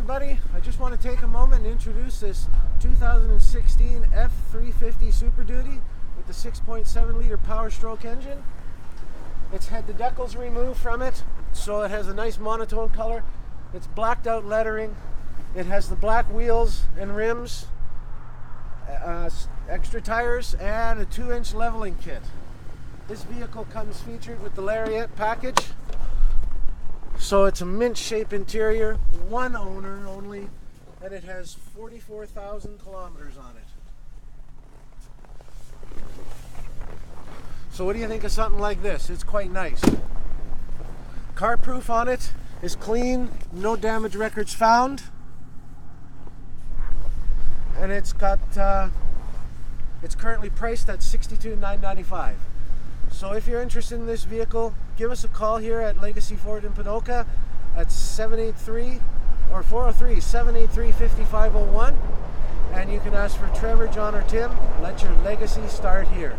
everybody. I just want to take a moment and introduce this 2016 F-350 Super Duty with the 6.7 liter Power Stroke engine. It's had the decals removed from it, so it has a nice monotone color. It's blacked out lettering. It has the black wheels and rims, extra tires, and a 2-inch leveling kit. This vehicle comes featured with the Lariat package. So it's a mint-shaped interior, one owner only, and it has 44,000 kilometers on it. So what do you think of something like this? It's quite nice. CarProof on it is clean, no damage records found. And it's got, it's currently priced at $62,995. So if you're interested in this vehicle, give us a call here at Legacy Ford in Ponoka at 403-783-5501, and you can ask for Trevor, John, or Tim. Let your legacy start here.